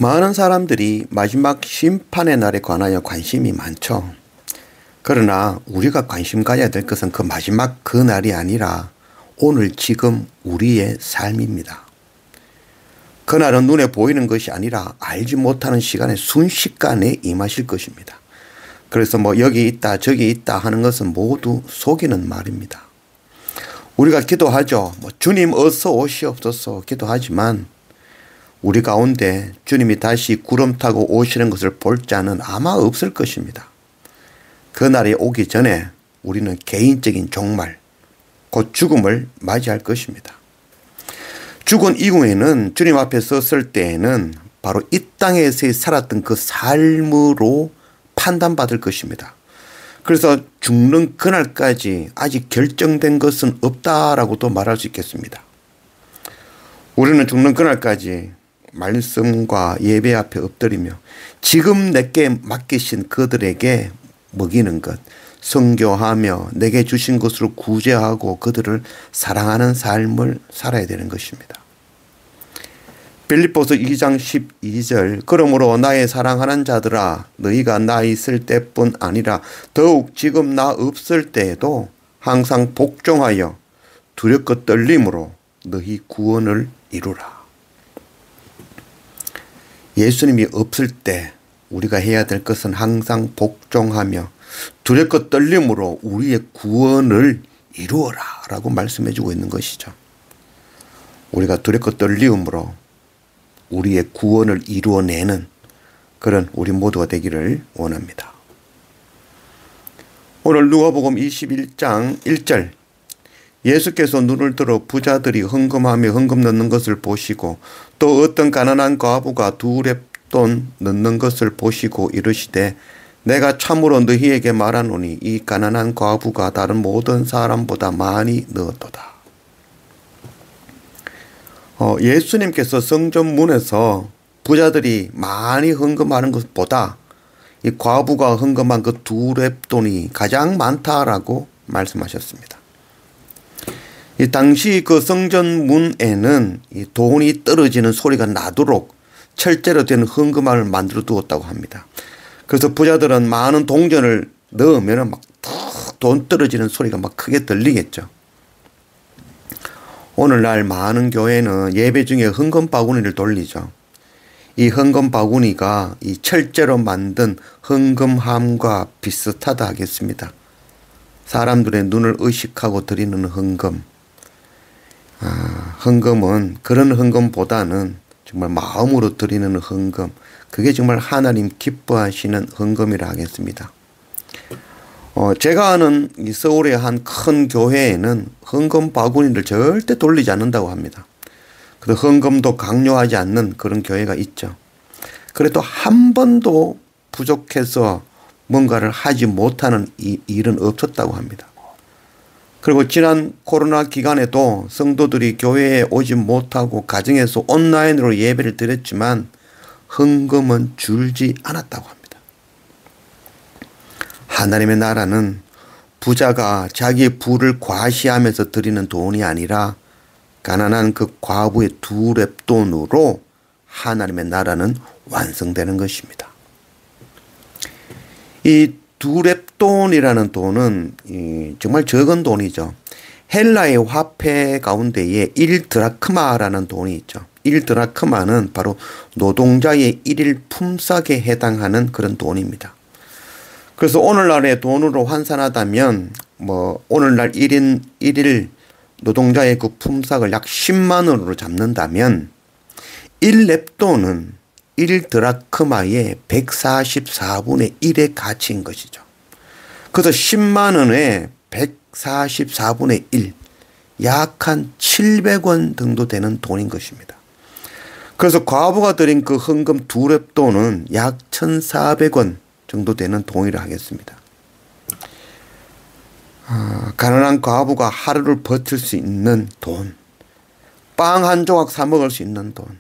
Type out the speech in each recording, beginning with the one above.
많은 사람들이 마지막 심판의 날에 관하여 관심이 많죠. 그러나 우리가 관심 가져야 될 것은 그 마지막 그 날이 아니라 오늘 지금 우리의 삶입니다. 그날은 눈에 보이는 것이 아니라 알지 못하는 시간에 순식간에 임하실 것입니다. 그래서 여기 있다 저기 있다 하는 것은 모두 속이는 말입니다. 우리가 기도하죠. 주님 어서 오시옵소서 기도하지만 우리 가운데 주님이 다시 구름 타고 오시는 것을 볼 자는 아마 없을 것입니다. 그날이 오기 전에 우리는 개인적인 종말, 곧 죽음을 맞이할 것입니다. 죽은 이후에는 주님 앞에 섰을 때에는 바로 이 땅에서 살았던 그 삶으로 판단받을 것입니다. 그래서 죽는 그날까지 아직 결정된 것은 없다라고도 말할 수 있겠습니다. 우리는 죽는 그날까지 말씀과 예배 앞에 엎드리며 지금 내게 맡기신 그들에게 먹이는 것, 선교하며 내게 주신 것으로 구제하고 그들을 사랑하는 삶을 살아야 되는 것입니다. 빌립보서 2장 12절 그러므로 나의 사랑하는 자들아 너희가 나 있을 때뿐 아니라 더욱 지금 나 없을 때에도 항상 복종하여 두렵고 떨림으로 너희 구원을 이루라. 예수님이 없을 때 우리가 해야 될 것은 항상 복종하며 두렵고 떨림으로 우리의 구원을 이루어라 라고 말씀해 주고 있는 것이죠. 우리가 두렵고 떨림으로 우리의 구원을 이루어내는 그런 우리 모두가 되기를 원합니다. 오늘 누가복음 21장 1절 예수께서 눈을 들어 부자들이 헌금하며 헌금 넣는 것을 보시고 또 어떤 가난한 과부가 2렙돈 넣는 것을 보시고 이르시되 내가 참으로 너희에게 말하노니 이 가난한 과부가 다른 모든 사람보다 많이 넣었도다. 예수님께서 성전 문에서 부자들이 많이 헌금하는 것보다 이 과부가 헌금한 그 2렙돈이 가장 많다라고 말씀하셨습니다. 이 당시 그 성전 문에는 이 돈이 떨어지는 소리가 나도록 철제로 된 헌금함을 만들어 두었다고 합니다. 그래서 부자들은 많은 동전을 넣으면 막 돈 떨어지는 소리가 막 크게 들리겠죠. 오늘날 많은 교회는 예배 중에 헌금 바구니를 돌리죠. 이 헌금 바구니가 이 철제로 만든 헌금함과 비슷하다 하겠습니다. 사람들의 눈을 의식하고 드리는 헌금. 헌금은 그런 헌금보다는 정말 마음으로 드리는 헌금. 그게 정말 하나님 기뻐하시는 헌금이라 하겠습니다. 제가 아는 이 서울의 한 큰 교회에는 헌금 바구니를 절대 돌리지 않는다고 합니다. 그래서 헌금도 강요하지 않는 그런 교회가 있죠. 그래도 한 번도 부족해서 뭔가를 하지 못하는 일은 없었다고 합니다. 그리고 지난 코로나 기간에도 성도들이 교회에 오지 못하고 가정에서 온라인으로 예배를 드렸지만 헌금은 줄지 않았다고 합니다. 하나님의 나라는 부자가 자기의 부를 과시하면서 드리는 돈이 아니라 가난한 그 과부의 2렙돈으로 하나님의 나라는 완성되는 것입니다. 이 2렙돈이라는 돈은 정말 적은 돈이죠. 헬라의 화폐 가운데에 1드라크마라는 돈이 있죠. 1드라크마는 바로 노동자의 1일 품삯에 해당하는 그런 돈입니다. 그래서 오늘날의 돈으로 환산하다면 오늘날 1일 노동자의 그 품삯을 약 10만 원으로 잡는다면 1렙돈은 1드라크마의 144분의 1의 가치인 것이죠. 그래서 10만 원에 144분의 1, 약 한 700원 정도 되는 돈인 것입니다. 그래서 과부가 드린 그 헌금 2렙돈은 약 1,400원 정도 되는 돈이라 하겠습니다. 가난한 과부가 하루를 버틸 수 있는 돈, 빵 한 조각 사 먹을 수 있는 돈,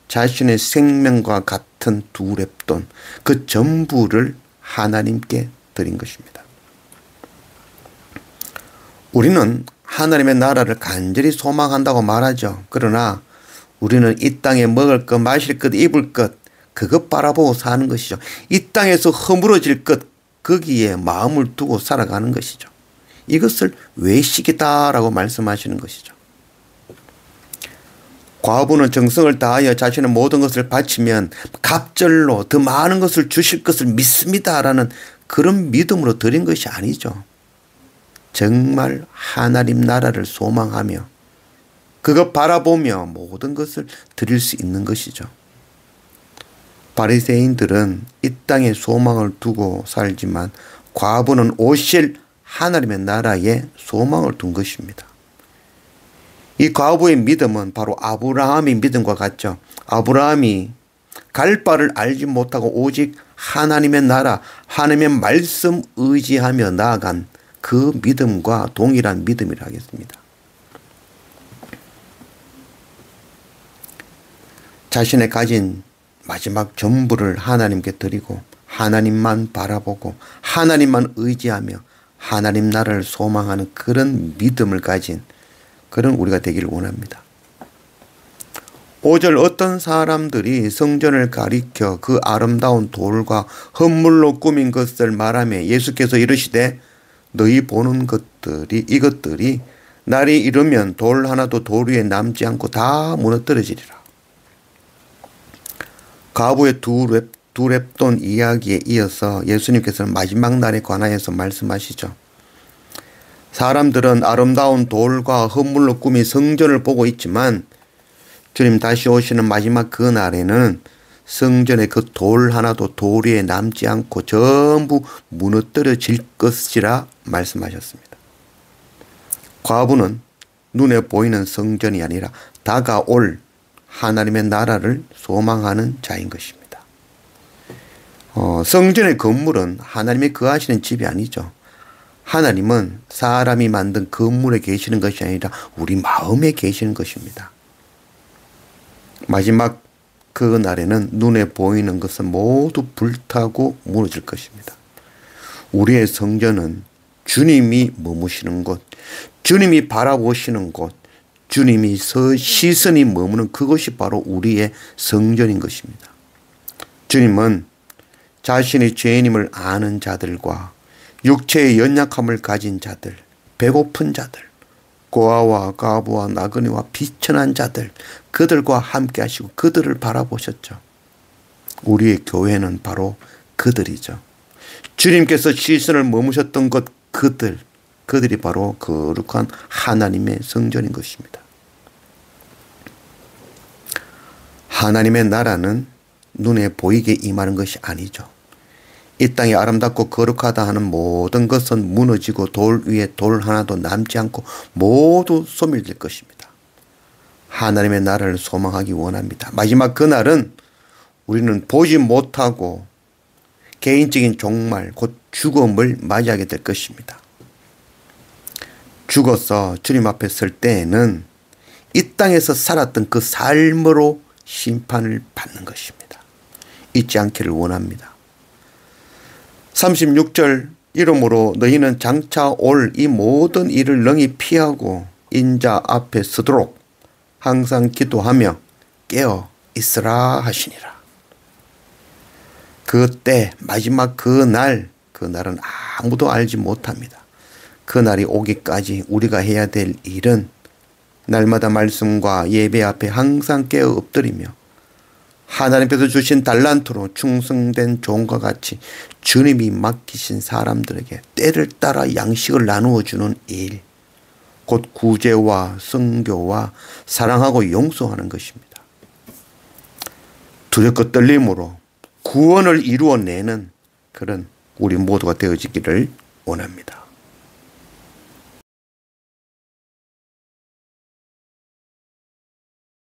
자신의 생명과 같은 2렙돈, 그 전부를 하나님께 드린 것입니다. 우리는 하나님의 나라를 간절히 소망한다고 말하죠. 그러나 우리는 이 땅에 먹을 것, 마실 것, 입을 것, 그것 바라보고 사는 것이죠. 이 땅에서 허물어질 것, 거기에 마음을 두고 살아가는 것이죠. 이것을 외식이다라고 말씀하시는 것이죠. 과부는 정성을 다하여 자신의 모든 것을 바치면 갑절로 더 많은 것을 주실 것을 믿습니다라는 그런 믿음으로 드린 것이 아니죠. 정말 하나님 나라를 소망하며 그것 바라보며 모든 것을 드릴 수 있는 것이죠. 바리새인들은 이 땅에 소망을 두고 살지만 과부는 오실 하나님의 나라에 소망을 둔 것입니다. 이 과부의 믿음은 바로 아브라함의 믿음과 같죠. 아브라함이 갈 바를 알지 못하고 오직 하나님의 나라, 하나님의 말씀 의지하며 나아간 그 믿음과 동일한 믿음이라 하겠습니다. 자신의 가진 마지막 전부를 하나님께 드리고 하나님만 바라보고 하나님만 의지하며 하나님 나라를 소망하는 그런 믿음을 가진 그런 우리가 되기를 원합니다. 5절 어떤 사람들이 성전을 가리켜 그 아름다운 돌과 헌물로 꾸민 것을 말하며 예수께서 이르시되 너희 보는 이것들이 날이 이르면 돌 하나도 돌 위에 남지 않고 다 무너뜨려지리라. 과부의 두 랩돈 이야기에 이어서 예수님께서는 마지막 날에 관하여서 말씀하시죠. 사람들은 아름다운 돌과 헌물로 꾸민 성전을 보고 있지만 주님 다시 오시는 마지막 그 날에는 성전의 그 돌 하나도 돌 위에 남지 않고 전부 무너뜨려질 것이라 말씀하셨습니다. 과부는 눈에 보이는 성전이 아니라 다가올 하나님의 나라를 소망하는 자인 것입니다. 성전의 건물은 하나님이 거하시는 집이 아니죠. 하나님은 사람이 만든 건물에 계시는 것이 아니라 우리 마음에 계시는 것입니다. 마지막 그 날에는 눈에 보이는 것은 모두 불타고 무너질 것입니다. 우리의 성전은 주님이 머무시는 곳, 주님이 바라보시는 곳, 주님이 시선이 머무는 그것이 바로 우리의 성전인 것입니다. 주님은 자신의 죄인임을 아는 자들과 육체의 연약함을 가진 자들, 배고픈 자들, 고아와 과부와 나그네와 비천한 자들, 그들과 함께 하시고 그들을 바라보셨죠. 우리의 교회는 바로 그들이죠. 주님께서 시선을 머무셨던 것 그들이 바로 거룩한 하나님의 성전인 것입니다. 하나님의 나라는 눈에 보이게 임하는 것이 아니죠. 이 땅이 아름답고 거룩하다 하는 모든 것은 무너지고 돌 위에 돌 하나도 남지 않고 모두 소멸될 것입니다. 하나님의 나라를 소망하기 원합니다. 마지막 그날은 우리는 보지 못하고 개인적인 종말 곧 죽음을 맞이하게 될 것입니다. 죽어서 주님 앞에 설 때에는 이 땅에서 살았던 그 삶으로 심판을 받는 것입니다. 잊지 않기를 원합니다. 36절 이러므로 너희는 장차 올 이 모든 일을 능히 피하고 인자 앞에 서도록 항상 기도하며 깨어 있으라 하시니라. 그때 마지막 그날은 아무도 알지 못합니다. 그날이 오기까지 우리가 해야 될 일은 날마다 말씀과 예배 앞에 항상 깨어 엎드리며 하나님께서 주신 달란트로 충성된 종과 같이 주님이 맡기신 사람들에게 때를 따라 양식을 나누어 주는 일, 곧 구제와 선교와 사랑하고 용서하는 것입니다. 두렵고 떨림으로 구원을 이루어내는 그런 우리 모두가 되어지기를 원합니다.